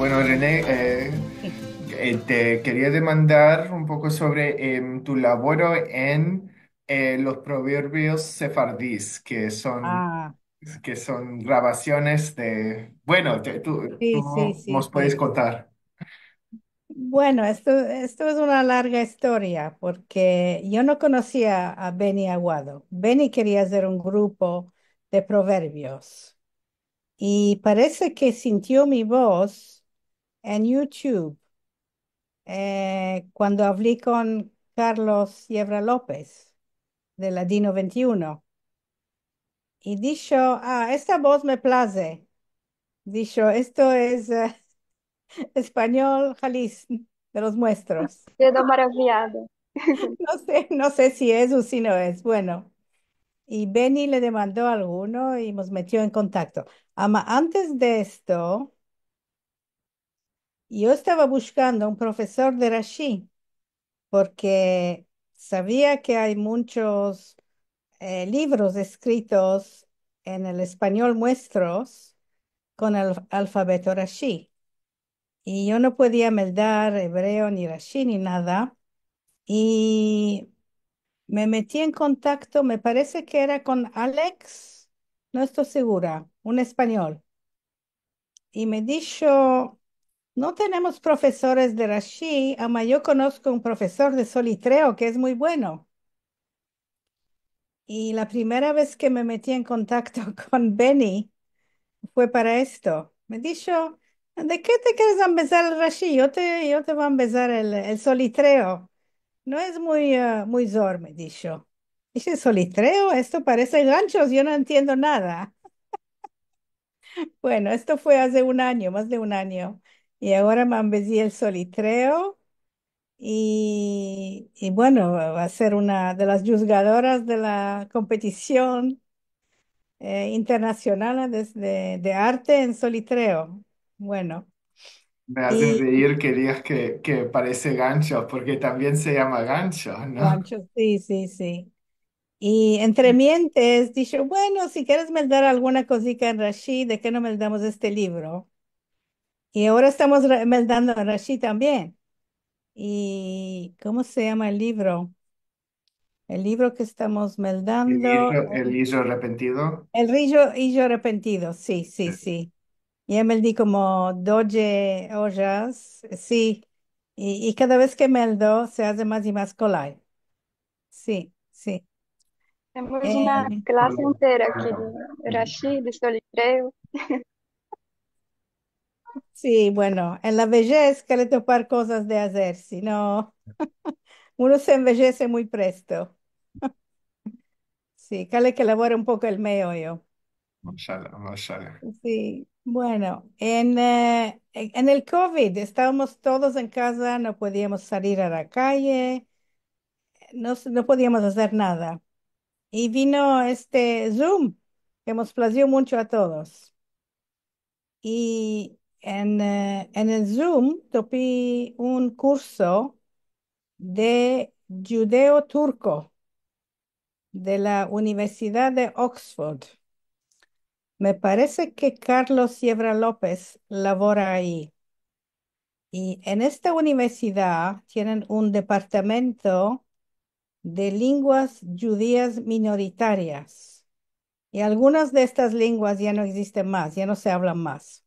Bueno, René, te quería demandar un poco sobre tu labor en los proverbios sefardíes, Ah, que son grabaciones de... Bueno, sí, sí, tú sí, nos puedes sí. contar. Bueno, esto es una larga historia porque yo no conocía a Benny Aguado. Benny quería hacer un grupo de proverbios y parece que sintió mi voz en YouTube cuando hablé con Carlos Yebra López de Ladino 21 y dijo, esta voz me place. Dijo, esto es español Jalisco de los muestros. Quedó maravillada. No sé si es o si no es. Bueno, y Benny le demandó a alguno y nos metió en contacto. Antes de esto, yo estaba buscando un profesor de Rashi porque sabía que hay muchos libros escritos en el español muestros con el alfabeto Rashi. Y yo no podía meldar hebreo ni Rashi ni nada. Y me metí en contacto, me parece que era con Alex, no estoy segura, un español. Y me dijo, no tenemos profesores de Rashi, ama yo conozco un profesor de Solitreo que es muy bueno. Y la primera vez que me metí en contacto con Benny fue para esto. Me dijo, ¿de qué te quieres empezar el Rashi? Yo te voy a empezar el Solitreo. No es muy zor, me dijo. Dice, solitreo, esto parece ganchos, yo no entiendo nada. Bueno, esto fue hace un año, más de un año. Y ahora me empecé el solitreo y bueno, va a ser una de las juzgadoras de la competición internacional de arte en solitreo. Bueno, Me hace y reír que digas que parece gancho, porque también se llama gancho, ¿no? ganchos, sí, sí, sí. Y entre mientes, dije, bueno, si quieres me dar alguna cosita en Rashid, ¿de qué no me damos este libro? Y ahora estamos meldando a Rashid también. ¿Y cómo se llama el libro? El libro que estamos meldando, El hizo arrepentido. El Rillo y yo arrepentido, sí, sí, sí. Ya meldí como 12 horas, sí. Y cada vez que meldo se hace más y más collage. Sí, sí. Temos uma Eh, classe inteira aqui de Rashi, de Solitreo. Sí, bueno, en la vejez quiere topar cosas de hacer, si no, uno se embellece muy presto. Sí, quiere que elabore un poco el meollo. Mashallah, mashallah. Sí, bueno, en el COVID estábamos todos en casa, no podíamos salir a la calle, no podíamos hacer nada. Y vino este Zoom, que nos plació mucho a todos. Y en el Zoom topé un curso de judeo turco de la Universidad de Oxford. Me parece que Carlos Sierra López labora ahí. Y en esta universidad tienen un departamento de lenguas judías minoritarias. Y algunas de estas lenguas ya no existen más, ya no se hablan más.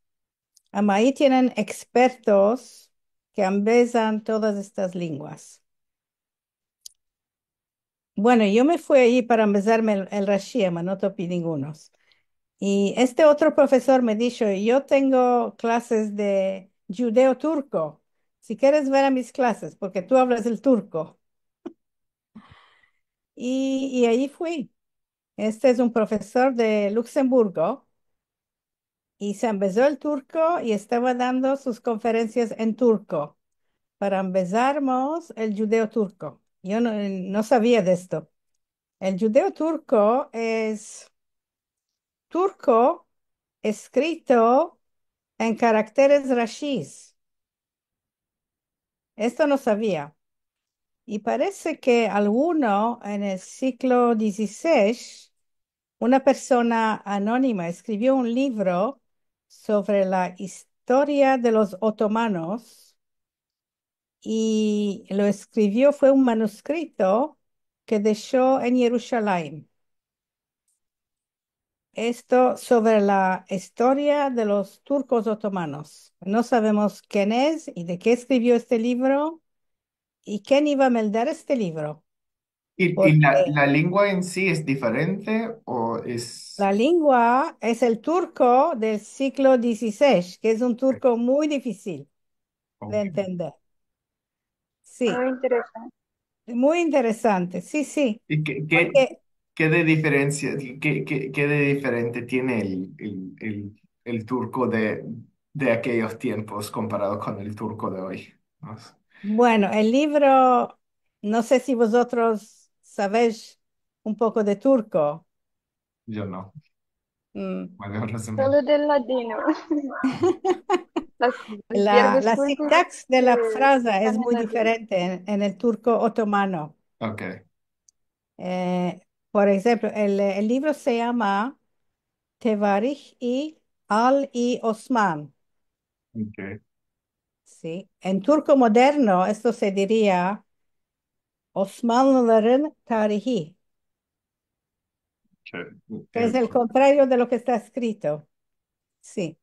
Ahí tienen expertos que empiezan todas estas lenguas. Bueno, yo me fui ahí para empezarme el Rashi, no topé ningunos. Y este otro profesor me dijo, yo tengo clases de judeo turco. Si quieres ver a mis clases, porque tú hablas el turco. Y ahí fui. Este es un profesor de Luxemburgo y se empezó el turco y estaba dando sus conferencias en turco para empezarmos el judeo turco. Yo no sabía de esto. El judeo turco es turco escrito en caracteres rashis. Esto no sabía. Y parece que alguno en el siglo XVI, una persona anónima escribió un libro sobre la historia de los otomanos y lo escribió, fue un manuscrito que dejó en Jerusalén. Esto sobre la historia de los turcos otomanos. No sabemos quién es y de qué escribió este libro y quién iba a meldar este libro, y porque la lengua en sí es diferente o es... la lengua es el turco del siglo XVI, que es un turco muy difícil de Ok. entender. Sí, Muy interesante. muy interesante. Sí, sí, ¿Y porque, qué de diferencia, qué de diferente tiene el turco de aquellos tiempos comparado con el turco de hoy? No sé, bueno, el libro, no sé si vosotros sabéis un poco de turco. yo no, Mm. mayor razón. Solo del ladino. Las, los La verbos turcos sintaxis de la frase están es en muy ladino. diferente en el turco otomano. Ok, Eh, por ejemplo, el libro se llama Tevarih y Al y Osman. ok, ¿Sí? En turco moderno esto se diría Osmanlıların tarihi, que es el contrario de lo que está escrito. Sí.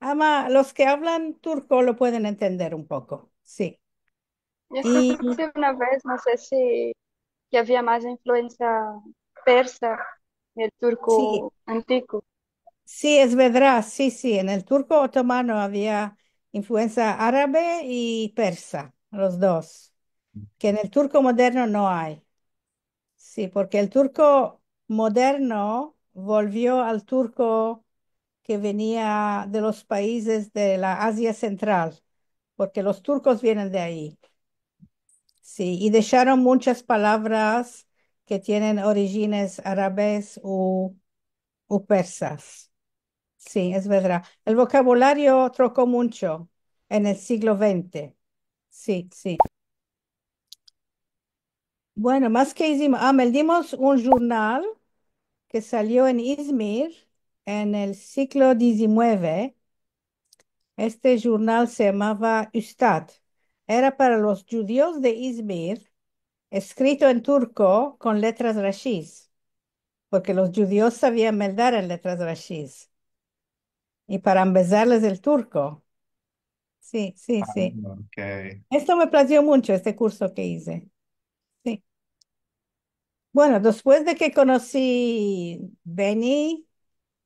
Ama, los que hablan turco lo pueden entender un poco. Sí. Yo Y escuché una vez, no sé si que había más influencia persa en el sí, turco antiguo. sí, es verdad. Sí, sí. En el turco otomano había influencia árabe y persa, los dos, que en el turco moderno no hay. Sí, porque el turco moderno volvió al turco que venía de los países de la Asia Central, porque los turcos vienen de ahí. Sí, y dejaron muchas palabras que tienen orígenes árabes u persas. Sí, es verdad. El vocabulario trocó mucho en el siglo XX. Sí, sí. Bueno, más que hicimos, meldimos un journal que salió en Izmir en el siglo XIX. Este journal se llamaba Üstad. Era para los judíos de Izmir, escrito en turco con letras rashis, porque los judíos sabían meldar en letras rashis. Y para empezarles el turco. Sí, sí, ah, sí. ok. Esto me plació mucho, este curso que hice. Sí. Bueno, después de que conocí Benny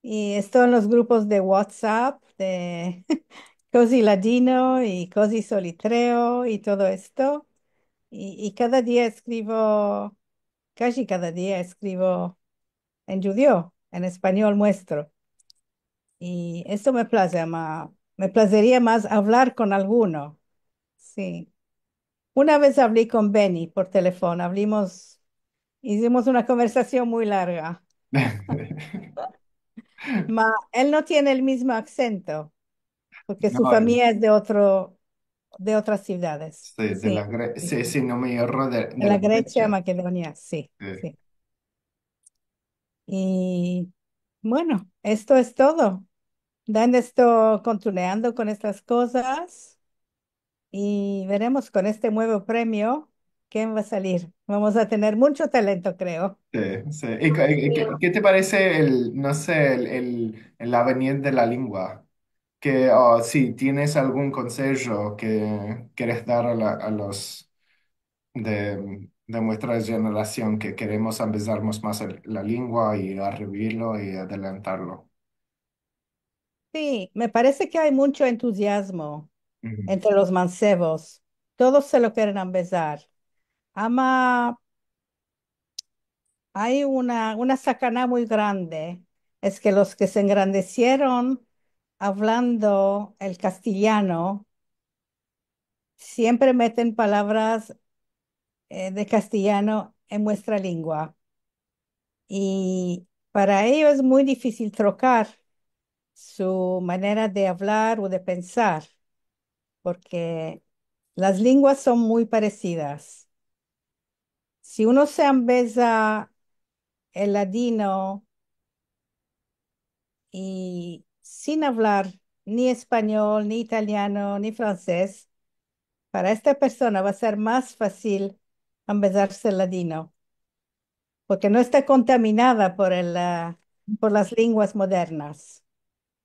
y estoy en los grupos de WhatsApp de Cosi Ladino y Cosi Solitreo y todo esto, y cada día escribo, casi cada día escribo en judío, en español muestro. Y esto me place, me placería más hablar con alguno. Sí. Una vez hablé con Benny por teléfono, hicimos una conversación muy larga, él no tiene el mismo acento, porque No, su familia es de otras ciudades. sí, Sí, sí, sí, sí, sí. no me erro De de la la Grecia, Grecia. Macedonia, sí, Sí, sí. Y bueno, esto es todo. Dan esto continuando con estas cosas y veremos con este nuevo premio quién va a salir. Vamos a tener mucho talento, creo. sí, sí. ¿Qué te parece no sé, el avenir de la lengua? Que si tienes algún consejo que quieres dar a los de nuestra generación que queremos empezar más la lengua y a revivirlo y adelantarlo. Sí, me parece que hay mucho entusiasmo Ujú. entre los mancebos. Todos se lo quieren empezar. Ama, hay una sacana muy grande. Es que los que se engrandecieron hablando el castellano siempre meten palabras de castellano en nuestra lengua. Y para ellos es muy difícil trocar su manera de hablar o de pensar, porque las lenguas son muy parecidas. Si uno se embesa el ladino y sin hablar ni español, ni italiano, ni francés, para esta persona va a ser más fácil empezarse el ladino, porque no está contaminada por las lenguas modernas,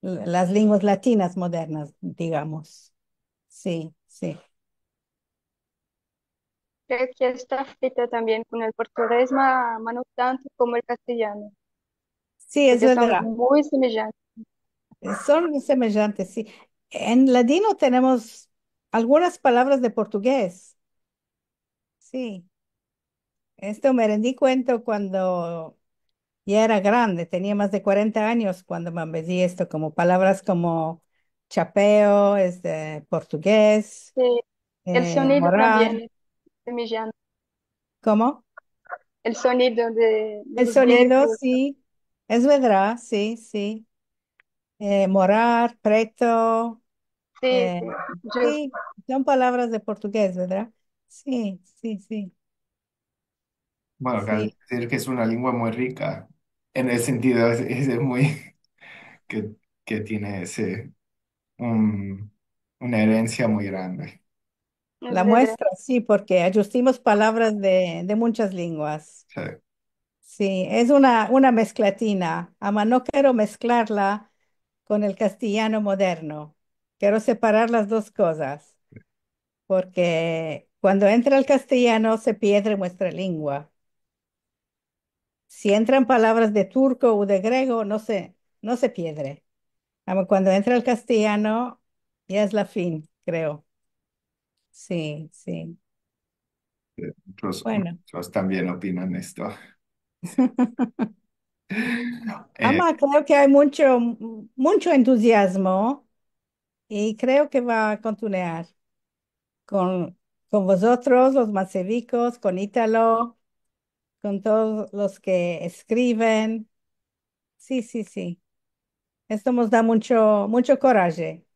las lenguas latinas modernas, digamos. Sí, sí. Creo que está escrita también con el portugués, no tanto como el castellano, Sí, es porque son verdad. muy semejantes. Son semejantes, sí. En ladino tenemos algunas palabras de portugués. Sí, esto me rendí cuenta cuando ya era grande, tenía más de 40 años cuando me aprendí esto, como palabras como chapeo, es de portugués, Sí, el sonido morar, también es semejante. ¿cómo? El sonido de El los sonido, verbos. sí, es verdad, sí, sí. Morar, preto, Sí, eh, sí, justo. sí, son palabras de portugués, ¿verdad? Sí, sí, sí, Bueno, cabe sí. decir que es una lengua muy rica, en el sentido, es muy, que, que tiene una herencia muy grande. Es La verdad. muestra, sí, porque ajustimos palabras de muchas lenguas. Sí, Sí, es una mezclatina. Ama, no quiero mezclarla con el castellano moderno. Quiero separar las dos cosas, porque cuando entra el castellano se pierde nuestra lengua. Si entran palabras de turco o de griego, no se pierde. Ama, cuando entra el castellano, ya es la fin, creo. Sí, sí. Bueno. otros también opinan esto. Eh, Ama, creo que hay mucho entusiasmo y creo que va a continuar con, con vosotros, los macedicos, con Ítalo, con todos los que escriben. Sí, sí, sí. Esto nos da mucho coraje.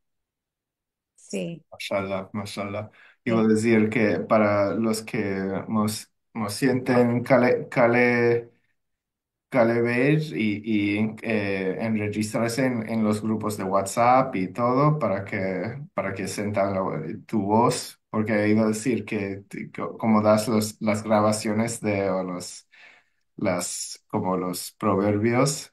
Sí, Mashallah, mashallah. Iba a sí. decir que para los que nos sienten ver en registrarse en los grupos de WhatsApp y todo para que sientan tu voz, porque iba a decir que como das las grabaciones o como los proverbios,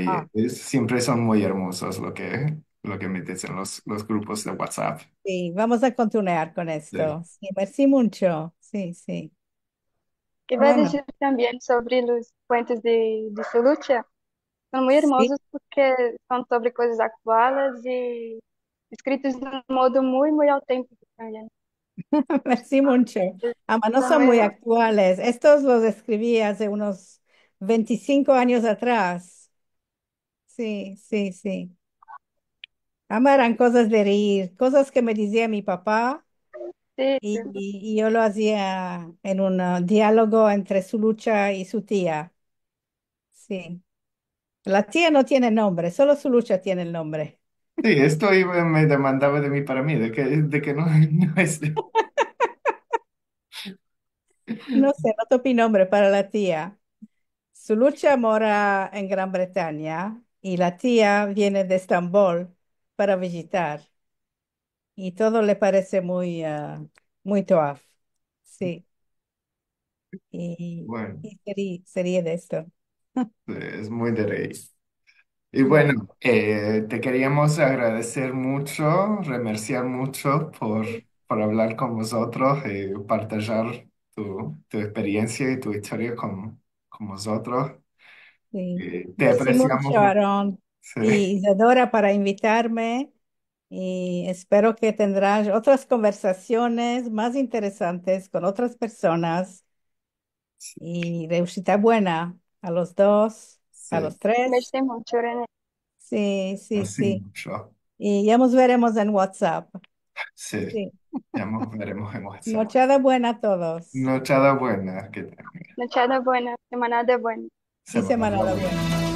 Ah, siempre son muy hermosos lo que metes en los grupos de WhatsApp. sí, vamos a continuar con Sí. esto. Sí, merci mucho. Sí, sí. Iba a Bueno, decir también sobre los cuentos de su lucha. Son muy sí, hermosos porque son sobre cosas actuales y escritos de un modo muy, muy auténtico también. merci mucho. Ama, no Son son muy muy hermosos. actuales. Estos los escribí hace unos 25 años atrás. Sí, sí, sí. Ama, eran cosas de reír, cosas que me decía mi papá Sí, sí. y yo lo hacía en un diálogo entre su lucha y su tía. Sí. La tía no tiene nombre, solo su lucha tiene el nombre. Sí, me demandaba de mí para mí, de que no, no es. No sé, no topi nombre para la tía. Su lucha mora en Gran Bretaña y la tía viene de Estambul para visitar y todo le parece muy toaf. Sí, y, Bueno, y sería de esto. es muy de reír. Y Bueno, bueno, te queríamos agradecer mucho, remerciar mucho por hablar con vosotros y partillar tu experiencia y tu historia con vosotros. sí. Te Merci mucho, apreciamos. Aaron Sí, y Isadora para invitarme y espero que tendrás otras conversaciones más interesantes con otras personas y reuscita buena a los dos, a sí, los tres. Merci mucho, René. Sí, sí, así sí. mucho. Y ya nos veremos en WhatsApp. Sí, Sí. ya nos veremos en WhatsApp. Nochada buena a todos Nochada buena, que tenga Nochada buena, semanada buena. y semana semana buena. buena.